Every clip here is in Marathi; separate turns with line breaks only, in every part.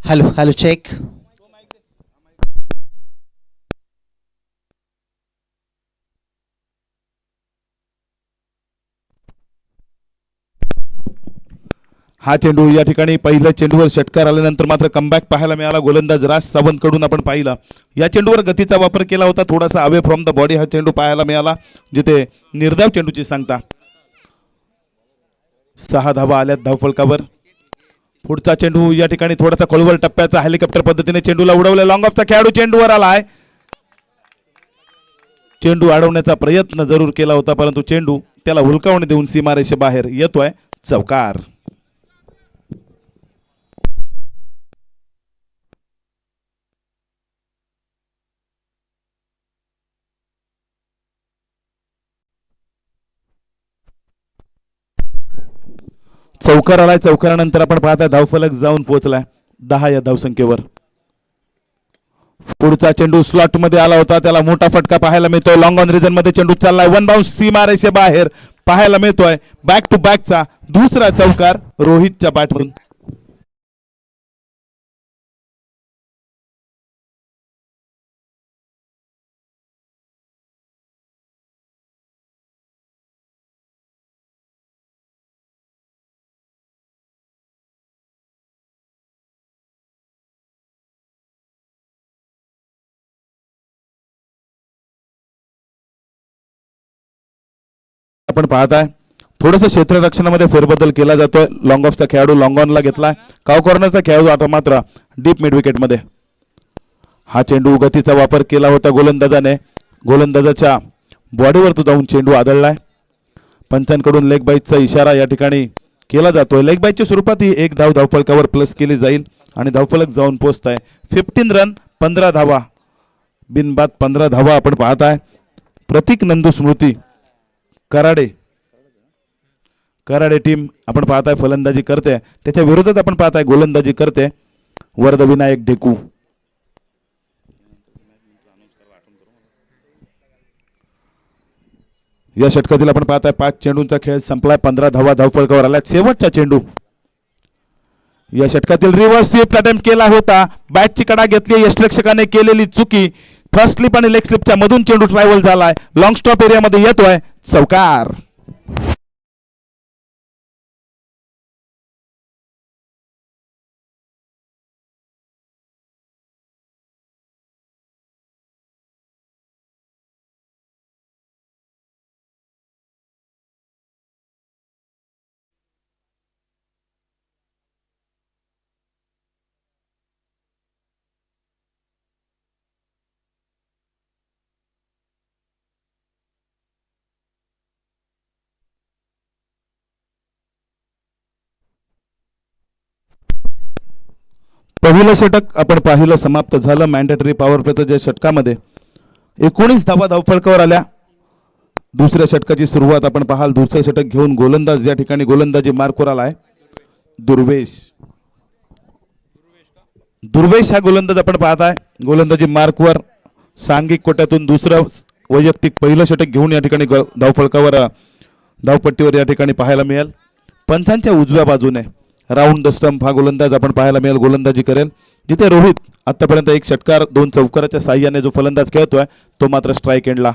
Hello hello check.
हा चेंडू या ठिकाणी पहिल्या चेंडूवर षटकार आल्यानंतर मात्र कमबॅक पाहायला मिळाला गोलंदाज राज सावंत कडून. आपण पाहिलं या चेंडूवर गतीचा वापर केला होता, थोडासा अवे फ्रॉम द बॉडी हा चेंडू पाहायला मिळाला, जिथे निर्धाव चेंडूची सांगता. 6 धावा आल्यात धावफलकावर. पुढचा चेंडू या ठिकाणी थोडासा खोलवर टप्प्याचा हेलिकॉप्टर पद्धतीने चेंडूला उडवलं. लॉंग ऑफचा खेळाडू चेंडूवर आलाय. चेंडू अडवण्याचा प्रयत्न जरूर केला होता, परंतु चेंडू त्याला हुलकावणी देऊन सीमारेषे बाहेर येतोय. चौकार. चौकार आलाय. चौकारानंतर आपण पाहताय धावफलक जाऊन पोहोचलाय 10 या धावसंख्येवर. पुढचा चेंडू स्लॉट मध्ये आला होता, त्याला मोठा फटका पाहायला मिळतोय. लॉंग ऑन रिजन मध्ये चेंडू चाललाय. वन बाउन्स सीमारेषे बाहेर पाहायला मिळतोय. बॅक टू बॅकचा दुसरा चौकार रोहितच्या बॅटमधून. आपण पाहताय थोडस क्षेत्ररक्षणामध्ये फेरबदल केला जातोय. लॉंग ऑफचा खेळाडू लॉंग ऑनला घेतलाय. काव कॉर्नरचा खेळाडू आता मात्र डीप मिड विकेट मध्ये. हा चेंडू गतीचा वापर केला होता गोलंदाजाने. गोलंदाजाच्या बॉडीवर तो जाऊन चेंडू आदळलाय. पंचांकडून लेग बाईटचा इशारा या ठिकाणी केला जातोय. लेग बाईटच्या स्वरूपात ही एक धाव धावफलकावर प्लस केली जाईल आणि धावफलक जाऊन पोहोचताय 15 रन 15 धावा. बिनबाद 15 धावा आपण पाहताय. प्रतीक नंदू स्मृती कराडे टीम आपण पाहताय फलंदाजी करते, त्याच्या विरोधात आपण पाहताय गोलंदाजी करते वरदविनायक ढेकू. या षटकातील आपण पाहताय 5 चेंडूंचा खेळ संपलाय. 15 धावा धावफलकावर आल्या. शेवटचा चेंडू या षटकातील रिव्हर्स स्वीप अटेम्प्ट केला होता. बॅटची कडा घेतली. यष्टिरक्षकाने केलेली चुकी. फर्स्ट स्लिप आणि लेग स्लिपच्या मधून चेंडू ट्रॅव्हल झालाय. लॉंग स्टॉप एरियामध्ये येतोय. चौकार. पहिलं षटक आपण पाहिलं समाप्त झालं. मॅन्डेटरी पॉवर प्लेच्या षटकामध्ये 19 धावा धावफलकावर आल्या. दुसऱ्या षटकाची सुरुवात आपण पाहाल. दुसरं षटक घेऊन गोलंदाज या ठिकाणी गोलंदाजी मार्कवर आलाय. दुर्वेश हा गोलंदाज आपण पाहताय. गोलंदाजी मार्कवर सांघिक कोट्यातून दुसरं वैयक्तिक पहिलं षटक घेऊन या ठिकाणी धावफलकावर धावपट्टीवर या ठिकाणी पाहायला मिळेल. पंचांच्या उजव्या बाजूने राऊंड द स्टंप हा गोलंदाज आपण पाहायला मिळेल. गोलंदाजी करेल, जिथे रोहित आतापर्यंत एक षटकार 2 चौकाराच्या साह्याने जो फलंदाज खेळतोय तो मात्र स्ट्राईक एंडला.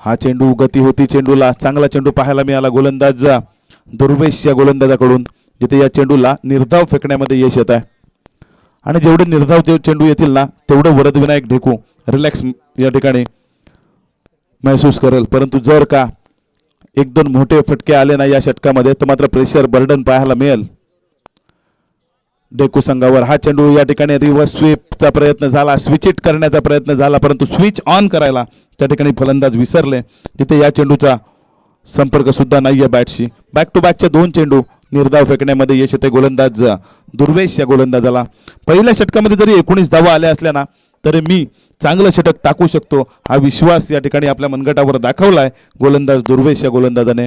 हा चेंडू गती होती चेंडूला. चांगला चेंडू पाहायला मिळाला गोलंदाज दुर्वेश या गोलंदाजाकडून, जिथे या चेंडूला निर्धाव फेकण्यामध्ये यश येत आहे. आणि जेवढे निर्धाव चेंडू येतील ना तेवढं वरदविनायक ढेकू रिलॅक्स या ठिकाणी महसूस करेल. परंतु जर का 1-2 मोठे फटके आले ना या षटकामध्ये तर मात्र प्रेशर बर्डन पाहायला मिळेल ढेकू संघावर. हा चेंडू या ठिकाणी रिव्हर्स स्वीपचा प्रयत्न झाला, स्विच इट करण्याचा प्रयत्न झाला, परंतु स्विच ऑन करायला त्या ठिकाणी फलंदाज विसरले, तिथे या चेंडूचा संपर्क सुद्धा नाहीये बॅटशी. बॅक टू बॅकचे 2 चेंडू निर्धाव फेकण्यामध्ये यश येते गोलंदाज दुर्वेश या गोलंदाजाला. पहिल्या षटकामध्ये जरी 19 धावा आल्या असल्या ना तरी मी चांगलं षटक टाकू शकतो हा विश्वास या ठिकाणी आपल्या मनगटावर दाखवलाय गोलंदाज दुर्वेश या गोलंदाजाने.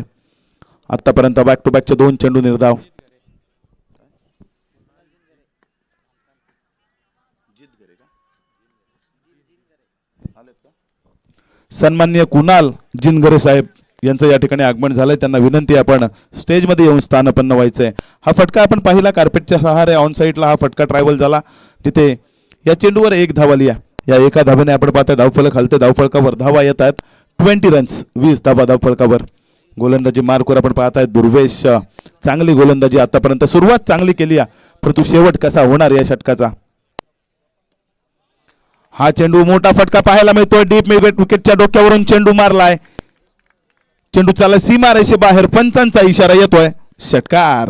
आतापर्यंत बॅक टू बॅकचे 2 चेंडू निर्धाव. सन्माननीय कुणाल जिनगरे साहेब यांचं या ठिकाणी आगमन झालंय. त्यांना विनंती आपण स्टेजमध्ये येऊन स्थानापन्न व्हायचंय. हा फटका आपण पाहिला कार्पेटच्या सहारे ऑन साईडला हा फटका ट्रायबल झाला, जिथे या चेंडूवर एक धाव आली आहे. या एका धावेने आपण पाहतोय धावफलक हलते, धावफलकावर धावा येत आहेत. 20 रन्स, 20 धावा धावफलकावर. गोलंदाजी मार्कवर आपण पाहताय दुर्वेश, चांगली गोलंदाजी आतापर्यंत, सुरुवात चांगली केली आहे, परंतु शेवट कसा होणार या षटकाचा. हा चेंडू मोठा फटका पाहायला मिळतोय. डीप विकेटच्या डोक्यावरून चेंडू मारलाय. चेंडू चालला सीमा रेषे बाहेर, पंचांचा इशारा येतोय, षटकार.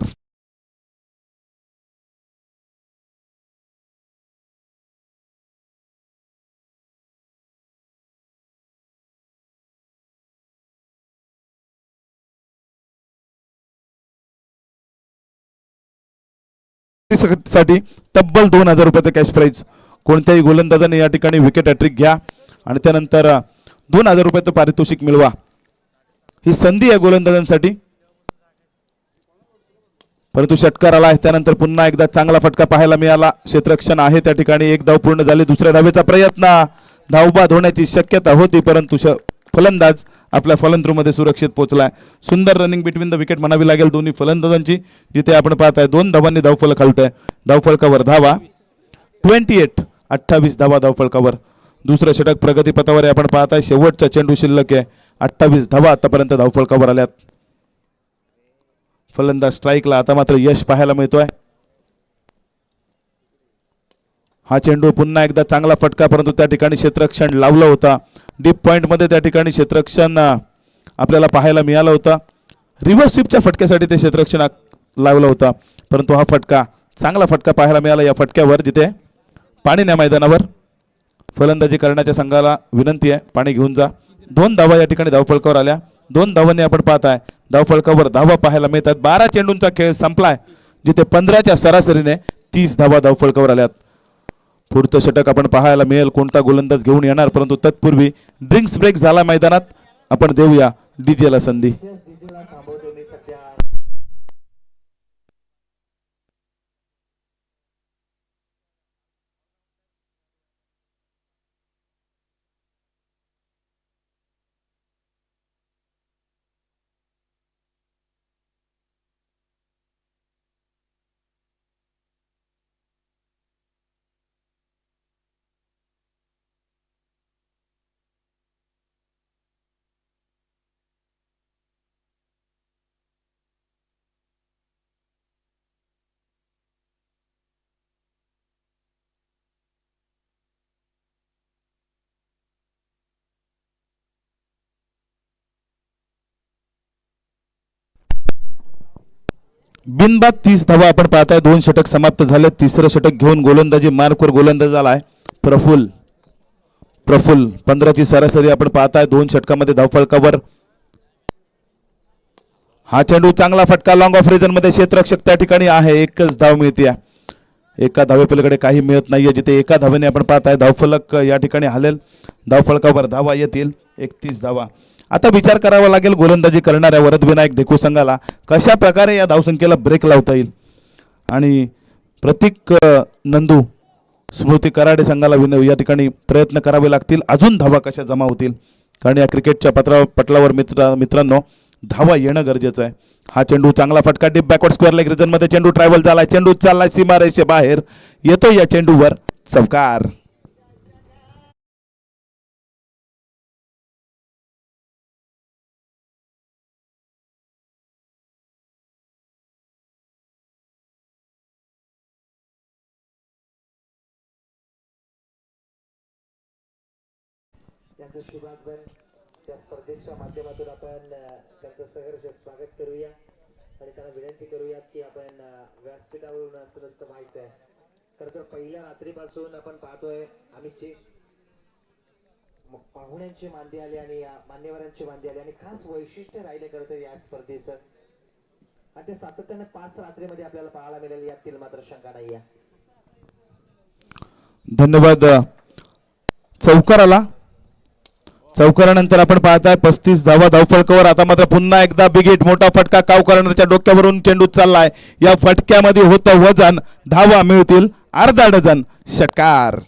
साठी तब्बल 2000 रुपयाचं कॅश प्राइज. कोणत्याही गोलंदाजाने या ठिकाणी विकेट हॅट्रिक घ्या आणि त्यानंतर 2000 रुपयाचं पारितोषिक मिळवा. ही संधी आहे गोलंदाजांसाठी, परंतु षटकार आला आहे. त्यानंतर पुन्हा एकदा चांगला फटका पाहायला मिळाला. क्षेत्ररक्षण आहे त्या ठिकाणी. एक धाव पूर्ण झाली. दुसऱ्या धावेचा प्रयत्न, धावबाद होण्याची शक्यता होती, परंतु फलंदाज आपल्या फलंदाजमध्ये सुरक्षित पोहोचलाय. सुंदर रनिंग बिटवीन द विकेट म्हणावी लागेल दोन्ही फलंदाजांची, जिथे आपण पाहताय 2 धावांनी धावफलक हलतंय. धावफलकावर धावा 28 धावा धावफलकावर. दुसरं षटक प्रगतीपथावर आपण पाहताय. शेवटचा चेंडू शिल्लक आहे. 28 धावा आतापर्यंत धावफलकावर आल्यात. फलंदाज स्ट्राईकला. आता मात्र यश पाहायला मिळतोय. हा चेंडू पुन्हा एकदा चांगला फटका, परंतु त्या ठिकाणी क्षेत्ररक्षण लावलं होता. डीप पॉइंट मध्ये त्या ठिकाणी क्षेत्ररक्षण आपल्याला पाहायला मिळालं होतं. रिव्हर्स स्वीपच्या फटक्यासाठी ते क्षेत्ररक्षण लावलं होतं, परंतु हा फटका चांगला फटका पाहायला मिळाला. या फटक्यावर जिथे पाणी नाही मैदानावर, फलंदाजी करण्याच्या संघाला विनंती आहे पाणी घेऊन जा. 2 धावा या ठिकाणी धावफलकावर आल्या. 2 धावांनी आपण पाहताय धावफलकावर धावा पाहायला मिळतात. 12 चेंडूंचा खेळ संपलाय, जिथे 15च्या सरासरीने 30 धावा धावफलकावर आल्यात. पुढचं षटक आपण पाहायला मिळेल कोणता गोलंदाज घेऊन येणार, परंतु तत्पूर्वी ड्रिंक्स ब्रेक झाला मैदानात. आपण देऊया डीजेला संधी. बिनबाद 30 धावा आपण पाहताय. 2 षटक समाप्त झाले. तिसरं षटक घेऊन गोलंदाजी मार्कवर गोलंदाज आलाय प्रफुल्ल. 15ची सरासरी आपण पाहताय 2 षटकामध्ये धावफलकावर. हा चेंडू चांगला फटका लॉंग ऑफ रिजन मध्ये. क्षेत्ररक्षक त्या ठिकाणी आहे. एकच धाव मिळते. एका धावेपलीकडे काही मिळत नाहीये, जिथे एका धावेने आपण पाहताय धावफलक या ठिकाणी हलेल. धावफलकावर धावा येतील 31 धावा. आता विचार करावा लागेल गोलंदाजी करणाऱ्या वरदविनायक ढेकू संघाला कशा प्रकारे या धावसंख्येला ब्रेक लावता येईल, आणि प्रतीक नंदू स्मृती कराडे संघाला या ठिकाणी प्रयत्न करावे लागतील. अजून धावा कशा जमा होतील, कारण या क्रिकेटच्या पटलावर मित्रांनो धावा येणं गरजेचं आहे. हा चेंडू चांगला फटका deep backward square leg region मध्ये. चेंडू ट्रॅव्हल झालाय. चेंडू चाललाय सीमा रेषे बाहेर. येतो या चेंडूवर चौकार.
त्यांचं शुभागमन त्या स्पर्धेच्या माध्यमातून आपण त्यांचं सहर्ष स्वागत करूया आणि त्यांना विनंती करूयात की आपण व्यासपीठावरून असं माहित आहे. खरं तर पहिल्या रात्रीपासून आपण पाहतोय आम्ही पाहुण्यांची मांदी आली आणि मान्यवरांची मांदी आली आणि खास वैशिष्ट्य राहिले खरं तर या स्पर्धेचं, आणि ते सातत्याने 5 रात्रीमध्ये आपल्याला पाहायला मिळेल, यातील मात्र शंका नाही आहे.
धन्यवाद. चौकारानंतर आपण पाहताय 35 धावा धावफलकावर. आता मात्र पुन्हा एकदा बिग हिट, मोठा फटका काव करण्याच्या डोक्यावरून चेंडू चाललाय. या फटक्यामध्ये होतं वजन. धावा मिळतील अर्धा डझन. षटकार.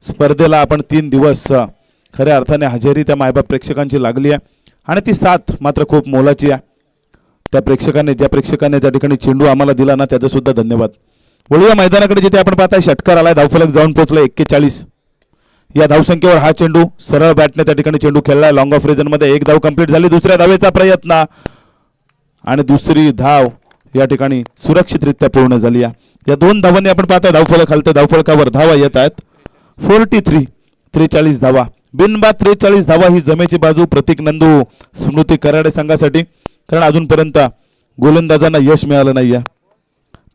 स्पर्धेला आपण 3 दिवस खऱ्या अर्थाने हजेरी त्या मायबाप प्रेक्षकांची लागली आहे आणि ती साथ मात्र खूप मोलाची आहे. त्या प्रेक्षकांनी त्या ठिकाणी चेंडू आम्हाला दिला ना, त्याचा सुद्धा धन्यवाद. वळूया मैदानाकडे, जिथे आपण पाहताय षटकार आलाय, धावफलक जाऊन पोहोचला 41. या धावसंख्येवर हा चेंडू सरळ बॅटने त्या ठिकाणी चेंडू खेळलाय लॉंग ऑफ रिजन मध्ये. एक धाव कंप्लीट झाली. दुसऱ्या धावेचा प्रयत्न आणि दुसरी धाव या ठिकाणी सुरक्षितरित्या पूर्ण झाली. या 2 धावांनी आपण पाहताय धावफलक हलतं. धावफलकावर धावा येत आहेत 43 धावा. बिनबाद 43 धावा ही जमेची बाजू प्रतीक नंदू स्मृती कराडे संघासाठी, कारण अजूनपर्यंत गोलंदाजांना यश मिळालं नाहीये.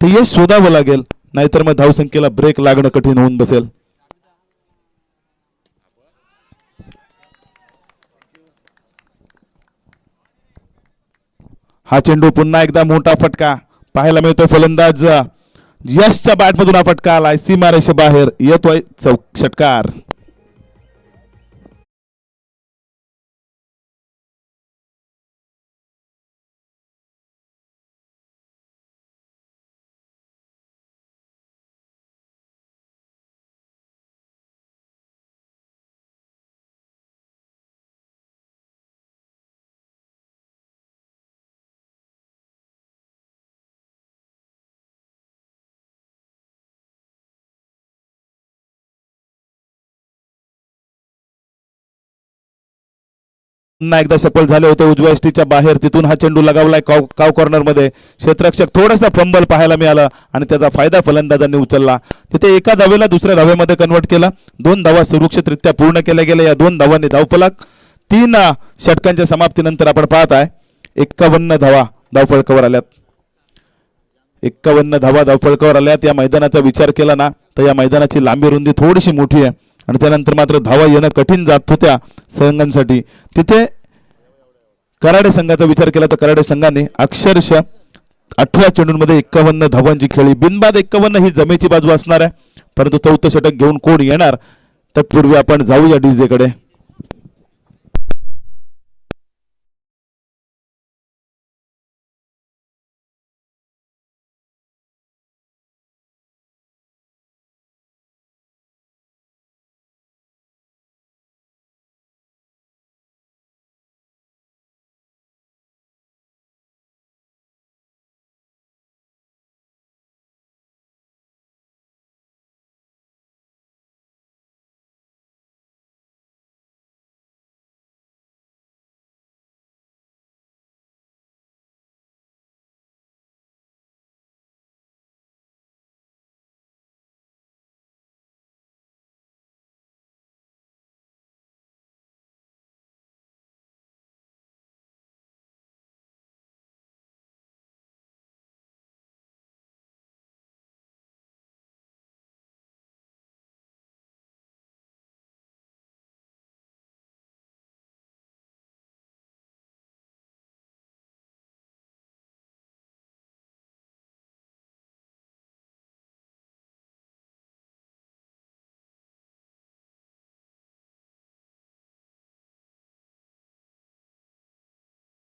ते यश शोधावं लागेल, नाहीतर मग धावसंख्येला ब्रेक लागणं कठीण होऊन बसेल. हा चेंडू पुन्हा एकदा मोठा फटका पाहायला मिळतोय. फलंदाज यशच्या बॅटमधून हा फटका आलाय, सीमारेषे बाहेर येतोय षटकार. पुन्हा एकदा सफल झाले होते उजव्या एसटीच्या बाहेर. तिथून हा चेंडू लगावलाय काव कॉर्नर मध्ये. क्षेत्ररक्षक थोडासा फंबल पाहायला मिळाला आणि त्याचा फायदा फलंदाजांनी उचलला. तिथे एका धावेला दुसऱ्या धावेमध्ये कन्वर्ट केला. 2 धावा सुरक्षितरित्या पूर्ण केल्या गेल्या. या 2 धावांनी धावफलक 3 षटकांच्या समाप्तीनंतर आपण पाहताय 51 धावा धावफलकावर आल्यात. 51 धावा धावफलकावर आल्यात. या मैदानाचा विचार केला ना, तर या मैदानाची लांबी रुंदी थोडीशी मोठी आहे आणि त्यानंतर मात्र धावा येणं कठीण जात होत्या संघांसाठी. तिथे कराडे संघाचा विचार केला तर कराडे संघाने अक्षरशः 18 चेंडूंमध्ये 51 धावांची खेळी. बिनबाद 51 ही जमेची बाजू असणार आहे, परंतु 4थं षटक घेऊन कोण येणार तत्पूर्वी आपण जाऊया डीजे कडे.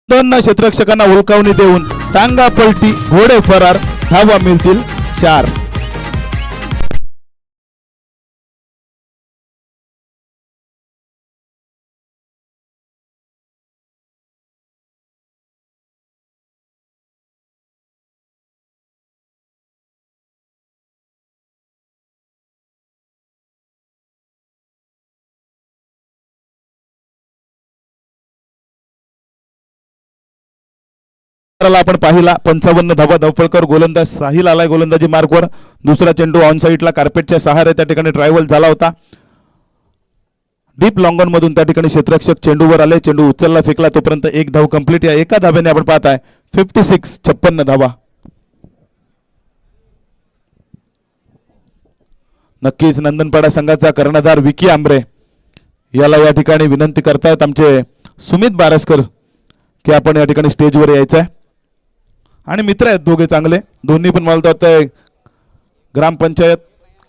दोन क्षेत्ररक्षकांना उलकावणी देऊन टांगा पलटी, घोडे फरार. धावा मिळतील 4. आपण पाहिला 55 धावा धावफलकर. गोलंदाज साहिल आलाय गोलंदाजी मार्कवर. दुसरा चेंडू ऑन साईडला कार्पेटच्या सहारे त्या ठिकाणी ट्रायव्हल झाला होता. डीप लॉंगॉन मधून त्या ठिकाणी क्षेत्ररक्षक चेंडूवर आले. चेंडू उचलला फेकला तोपर्यंत 1 धाव कंप्लीट. या एका धाव्याने आपण पाहताय 56 धावा. नक्कीच नंदनपाडा संघाचा कर्णधार विकी आंबरे याला या ठिकाणी विनंती करतायत आमचे सुमित बारसकर की आपण या ठिकाणी स्टेजवर यायचं आहे. आणि मित्र आहेत दोघे चांगले, दोन्ही पण मला वाटतं ग्रामपंचायत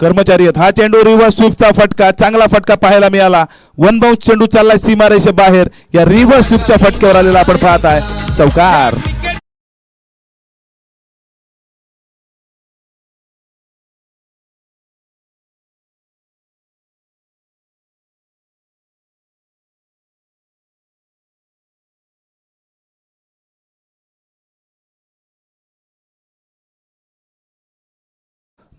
कर्मचारी आहेत. हा चेंडू रिव्हर्स स्वीपचा फटका, चांगला फटका पाहायला मिळाला. 1 बाउंस चेंडू चाललाय सीमारेषे बाहेर. या रिव्हर्स स्वीपच्या फटक्यावर आलेला आपण पाहताय चौकार.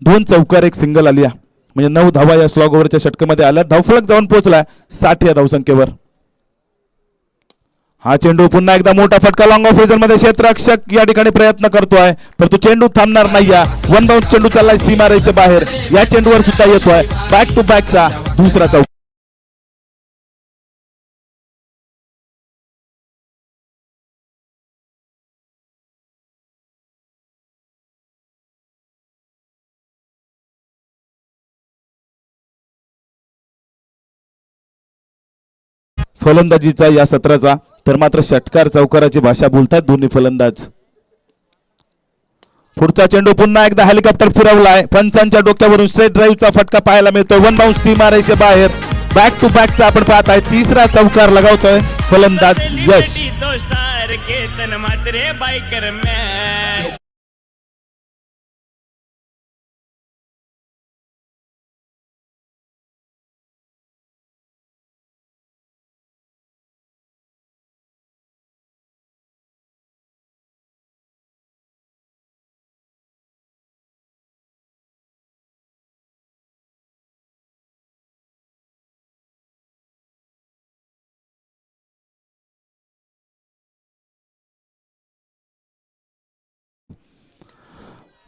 2 चौकार 1 सिंगल आली आहे. म्हणजे 9 धावा या स्लॉग ओव्हरच्या षटकामध्ये आल्या. धावफलक जाऊन पोहोचलाय 60 या धावसंख्येवर. हा चेंडू पुन्हा एकदा मोठा फटका लॉंग ऑफ रिजन मध्ये क्षेत्ररक्षक या ठिकाणी प्रयत्न करतोय, परंतु चेंडू थांबणार नाही. वन बाउंस चेंडू चाललाय सीमा रेषेच्या बाहेर. या चेंडूवर सुद्धा येतोय बॅक टू बॅकचा दुसरा चौकार. फलंदाजीचा या सत्राचा तर मात्र षटकार चौकाराची भाषा बोलतात दोन्ही फलंदाज. पुढचा चेंडू पुन्हा एकदा हेलिकॉप्टर फिरवलाय. पंचांच्या डोक्यावरून स्ट्रेट ड्राईव्हचा फटका पाहायला मिळतोय. वन बाउंस सीमा रेषे बाहेर. बॅक टू बॅकचा आपण पाहताय तिसरा चौकार लगावतोय फलंदाज यश.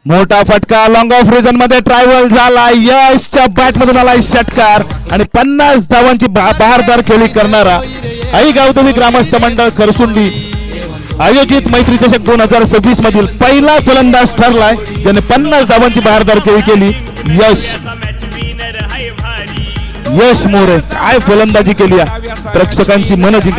मोठा फटका लॉंग ऑफ रिजन मध्ये ट्रायव्हल झाला. यशच्या बॅट मधून आला षटकार आणि 50 धावांची बहारदार खेळी करणारा आई गावदेवी ग्रामस्थ मंडळ खरसुंडी आयोजित मैत्री चषक 2026 मधील पहिला फलंदाज ठरलाय ज्याने 50 धावांची बहारदार खेळी केली. यश मोरे काय फलंदाजी केली, प्रेक्षकांची मन जिंकली.